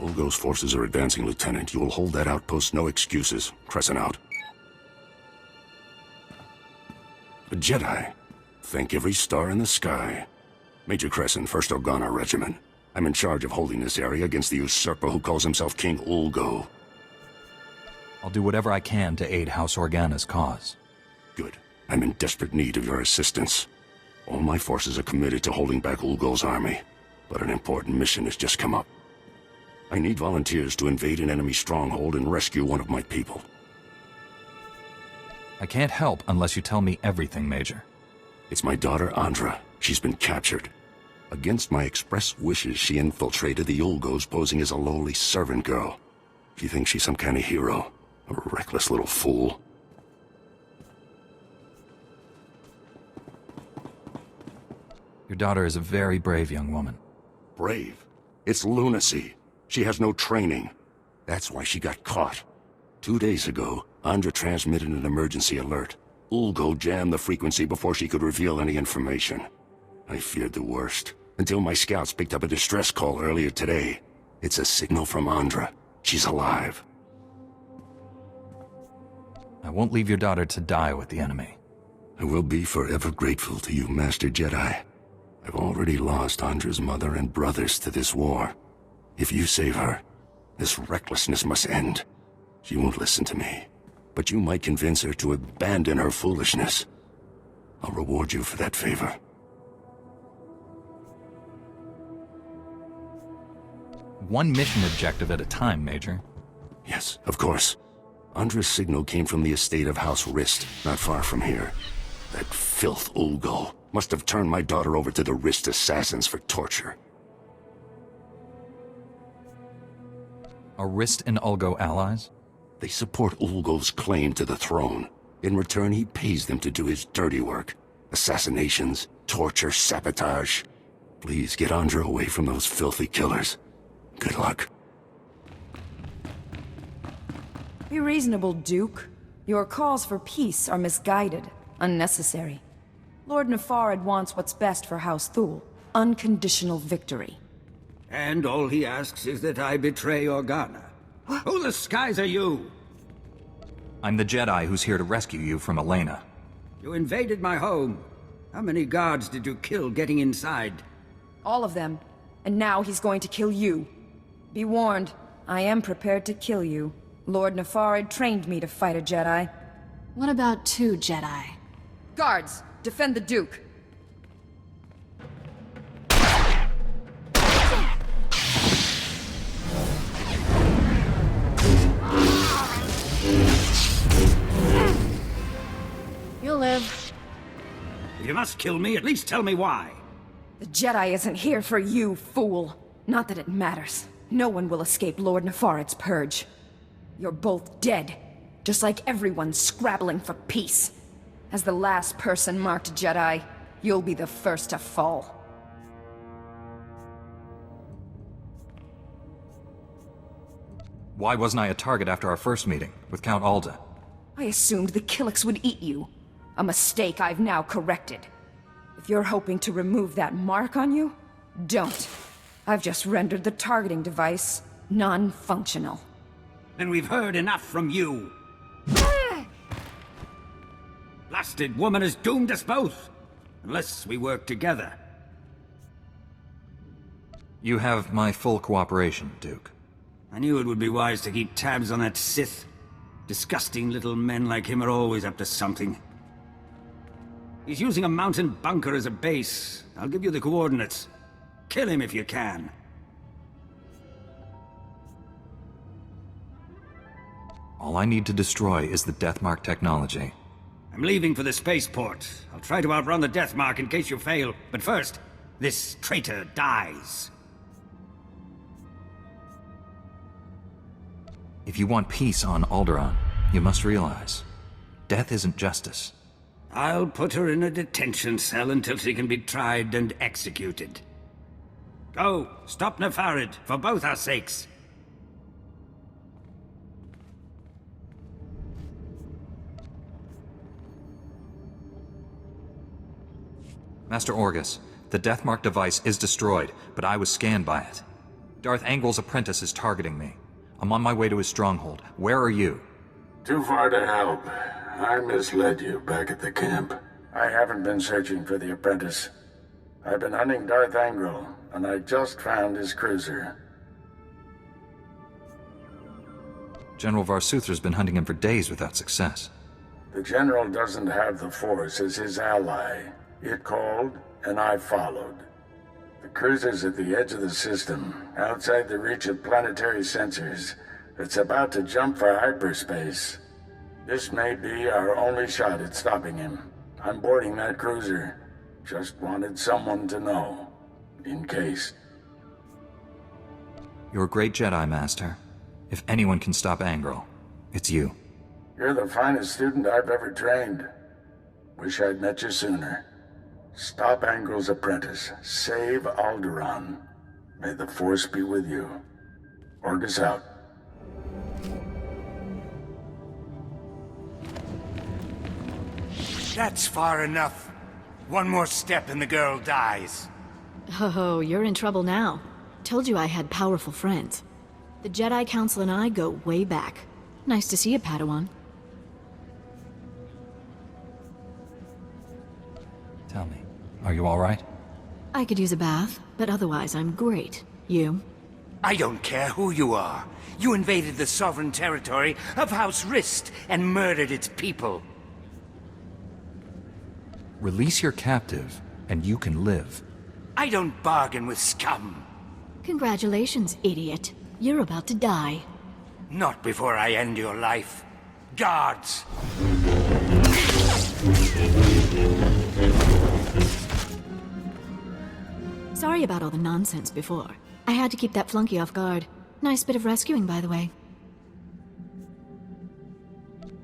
Ulgo's forces are advancing, Lieutenant. You will hold that outpost, no excuses. Crescent out. A Jedi. Thank every star in the sky. Major Crescent, 1st Organa Regiment. I'm in charge of holding this area against the usurper who calls himself King Ulgo. I'll do whatever I can to aid House Organa's cause. Good. I'm in desperate need of your assistance. All my forces are committed to holding back Ulgo's army, but an important mission has just come up. I need volunteers to invade an enemy stronghold and rescue one of my people. I can't help unless you tell me everything, Major. It's my daughter, Andra. She's been captured. Against my express wishes, she infiltrated the Ulgos posing as a lowly servant girl. She thinks she's some kind of hero. A reckless little fool. Your daughter is a very brave young woman. Brave? It's lunacy. She has no training. That's why she got caught. 2 days ago, Andra transmitted an emergency alert. Ulgo jammed the frequency before she could reveal any information. I feared the worst, until my scouts picked up a distress call earlier today. It's a signal from Andra. She's alive. I won't leave your daughter to die with the enemy. I will be forever grateful to you, Master Jedi. I've already lost Andra's mother and brothers to this war. If you save her, this recklessness must end. She won't listen to me, but you might convince her to abandon her foolishness. I'll reward you for that favor. One mission objective at a time, Major. Yes, of course. Andra's signal came from the estate of House Rist, not far from here. That filth Ulgo must have turned my daughter over to the Rist assassins for torture. Are Rist and Ulgo allies? They support Ulgo's claim to the throne. In return, he pays them to do his dirty work. Assassinations, torture, sabotage. Please get Andra away from those filthy killers. Good luck. Be reasonable, Duke. Your calls for peace are misguided, unnecessary. Lord Nefarid wants what's best for House Thule. Unconditional victory. And all he asks is that I betray Organa. Who the skies are you? I'm the Jedi who's here to rescue you from Elena. You invaded my home. How many guards did you kill getting inside? All of them. And now he's going to kill you. Be warned, I am prepared to kill you. Lord Nefarid trained me to fight a Jedi. What about 2 Jedi? Guards, defend the Duke. You'll live. If you must kill me, at least tell me why. The Jedi isn't here for you, fool. Not that it matters. No one will escape Lord Nefarid's purge. You're both dead, just like everyone's scrabbling for peace. As the last person marked Jedi, you'll be the first to fall. Why wasn't I a target after our first meeting, with Count Alda? I assumed the Killiks would eat you. A mistake I've now corrected. If you're hoping to remove that mark on you, don't. I've just rendered the targeting device non-functional. Then we've heard enough from you. Blasted woman has doomed us both, unless we work together. You have my full cooperation, Duke. I knew it would be wise to keep tabs on that Sith. Disgusting little men like him are always up to something. He's using a mountain bunker as a base. I'll give you the coordinates. Kill him if you can. All I need to destroy is the Deathmark technology. I'm leaving for the spaceport. I'll try to outrun the Deathmark in case you fail. But first, this traitor dies. If you want peace on Alderaan, you must realize, death isn't justice. I'll put her in a detention cell until she can be tried and executed. Go, stop Nefarid, for both our sakes. Master Orgus, the Deathmark device is destroyed, but I was scanned by it. Darth Angral's apprentice is targeting me. I'm on my way to his stronghold. Where are you? Too far to help. I misled you back at the camp. I haven't been searching for the apprentice. I've been hunting Darth Angral, and I just found his cruiser. General Varsuther's been hunting him for days without success. The General doesn't have the Force as his ally. It called, and I followed. The cruiser's at the edge of the system, outside the reach of planetary sensors. It's about to jump for hyperspace. This may be our only shot at stopping him. I'm boarding that cruiser. Just wanted someone to know. In case. You're a great Jedi, Master. If anyone can stop Angral, it's you. You're the finest student I've ever trained. Wish I'd met you sooner. Stop Angral's apprentice. Save Alderaan. May the Force be with you. Orders out. That's far enough. One more step and the girl dies. Oh, you're in trouble now. Told you I had powerful friends. The Jedi Council and I go way back. Nice to see you, Padawan. Tell me, are you all right? I could use a bath, but otherwise I'm great. You? I don't care who you are. You invaded the sovereign territory of House Rist and murdered its people. Release your captive, and you can live. I don't bargain with scum. Congratulations, idiot. You're about to die. Not before I end your life. Guards! Sorry about all the nonsense before. I had to keep that flunky off guard. Nice bit of rescuing, by the way.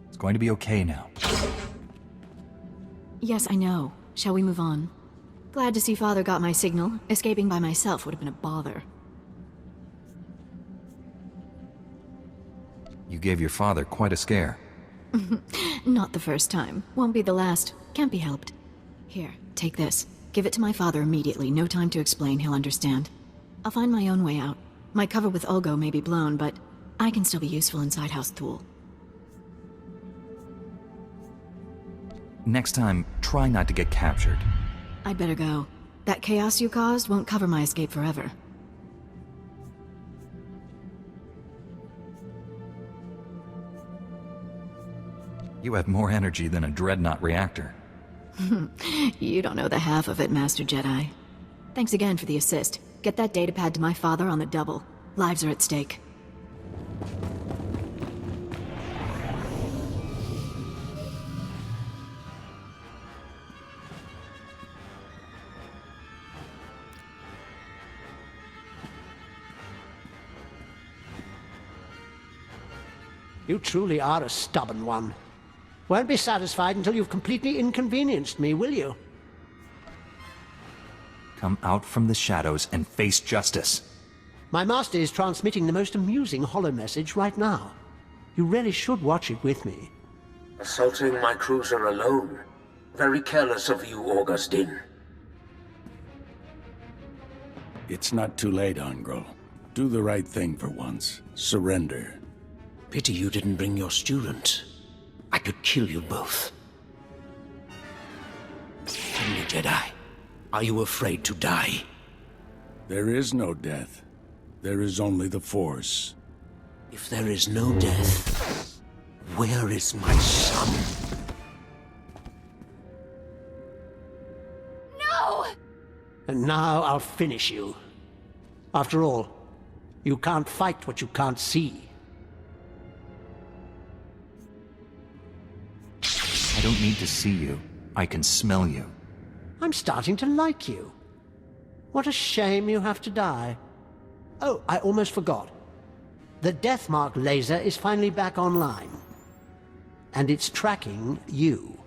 It's going to be okay now. Yes, I know. Shall we move on? Glad to see Father got my signal. Escaping by myself would have been a bother. You gave your father quite a scare. Not the first time. Won't be the last. Can't be helped. Here, take this. Give it to my father immediately. No time to explain. He'll understand. I'll find my own way out. My cover with Ulgo may be blown, but I can still be useful inside House Thule. Next time, try not to get captured. I'd better go. That chaos you caused won't cover my escape forever. You have more energy than a dreadnought reactor. You don't know the half of it, Master Jedi. Thanks again for the assist. Get that datapad to my father on the double. Lives are at stake. You truly are a stubborn one. Won't be satisfied until you've completely inconvenienced me, will you? Come out from the shadows and face justice. My master is transmitting the most amusing holo message right now. You really should watch it with me. Assaulting my cruiser alone. Very careless of you, Augustine. It's not too late, Angral. Do the right thing for once. Surrender. Pity you didn't bring your student. I could kill you both. Tell me, Jedi, are you afraid to die? There is no death. There is only the Force. If there is no death, where is my son? No! And now I'll finish you. After all, you can't fight what you can't see. I don't need to see you. I can smell you. I'm starting to like you. What a shame you have to die. Oh, I almost forgot. The Deathmark laser is finally back online. And it's tracking you.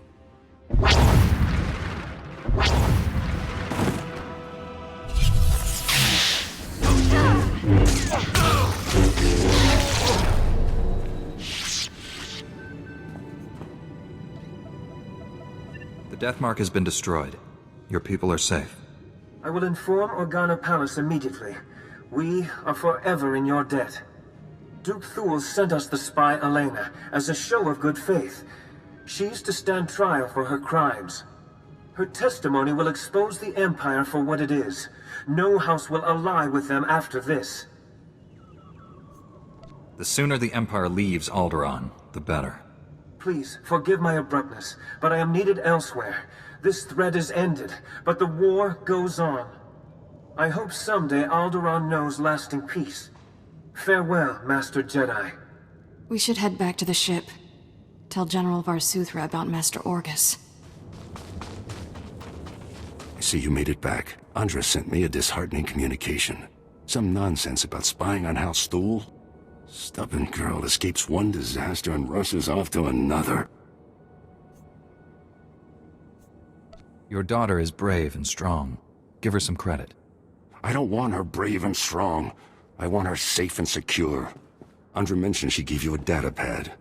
The Deathmark has been destroyed. Your people are safe. I will inform Organa Palace immediately. We are forever in your debt. Duke Thule sent us the spy Elena as a show of good faith. She's to stand trial for her crimes. Her testimony will expose the Empire for what it is. No house will ally with them after this. The sooner the Empire leaves Alderaan, the better. Please, forgive my abruptness, but I am needed elsewhere. This threat is ended, but the war goes on. I hope someday Alderaan knows lasting peace. Farewell, Master Jedi. We should head back to the ship. Tell General Varsuthra about Master Orgus. I see you made it back. Andra sent me a disheartening communication. Some nonsense about spying on House Thule. Stubborn girl escapes one disaster and rushes off to another. Your daughter is brave and strong. Give her some credit. I don't want her brave and strong. I want her safe and secure. Andra mentioned she gave you a data pad.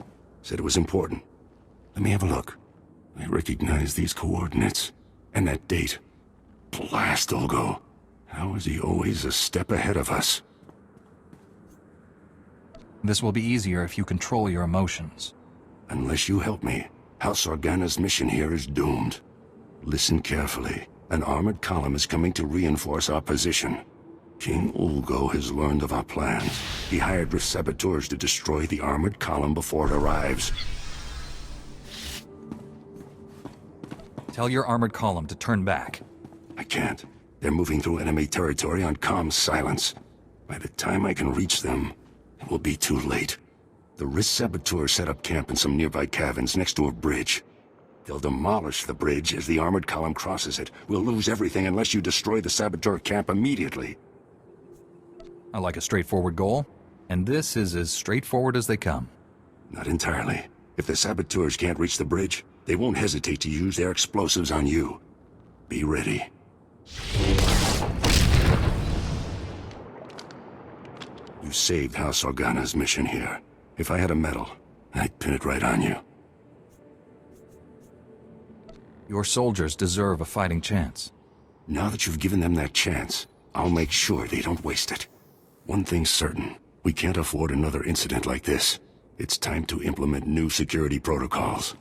Said it was important. Let me have a look. I recognize these coordinates. And that date. Blast Ulgo. How is he always a step ahead of us? This will be easier if you control your emotions. Unless you help me, House Organa's mission here is doomed. Listen carefully. An armored column is coming to reinforce our position. King Ulgo has learned of our plans. He hired saboteurs to destroy the armored column before it arrives. Tell your armored column to turn back. I can't. They're moving through enemy territory on comm silence. By the time I can reach them, it will be too late. The Risk saboteurs set up camp in some nearby caverns next to a bridge. They'll demolish the bridge as the armored column crosses it. We'll lose everything unless you destroy the saboteur camp immediately. I like a straightforward goal, and this is as straightforward as they come. Not entirely. If the saboteurs can't reach the bridge, they won't hesitate to use their explosives on you. Be ready. You saved House Organa's mission here. If I had a medal, I'd pin it right on you. Your soldiers deserve a fighting chance. Now that you've given them that chance, I'll make sure they don't waste it. One thing's certain. We can't afford another incident like this. It's time to implement new security protocols.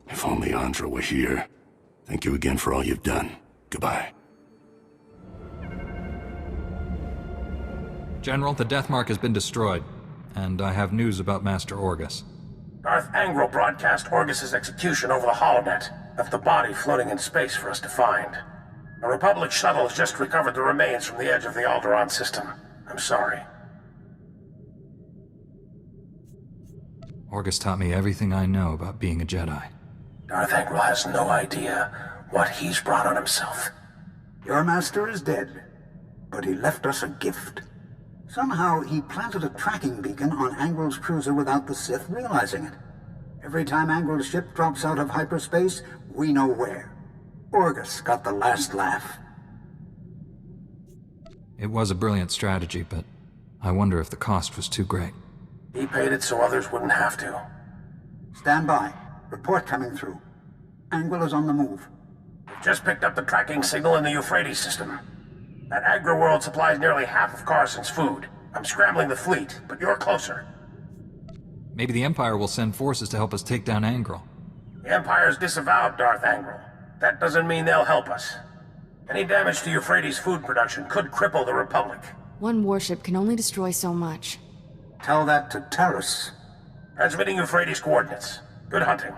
If only Andra were here. Thank you again for all you've done. Goodbye. General, the Death Mark has been destroyed, and I have news about Master Orgus. Darth Angral broadcast Orgus's execution over the holonet, left the body floating in space for us to find. A Republic shuttle has just recovered the remains from the edge of the Alderaan system. I'm sorry. Orgus taught me everything I know about being a Jedi. Darth Angral has no idea what he's brought on himself. Your master is dead, but he left us a gift. Somehow he planted a tracking beacon on Angral's cruiser without the Sith realizing it. Every time Angral's ship drops out of hyperspace, we know where. Orgus got the last laugh. It was a brilliant strategy, but I wonder if the cost was too great. He paid it so others wouldn't have to. Stand by. Report coming through. Angral is on the move. Just picked up the tracking signal in the Euphrates system. That agri-world supplies nearly half of Carson's food. I'm scrambling the fleet, but you're closer. Maybe the Empire will send forces to help us take down Angral. The Empire's disavowed Darth Angral. That doesn't mean they'll help us. Any damage to Euphrates' food production could cripple the Republic. One warship can only destroy so much. Tell that to Terrace. Transmitting Euphrates coordinates. Good hunting.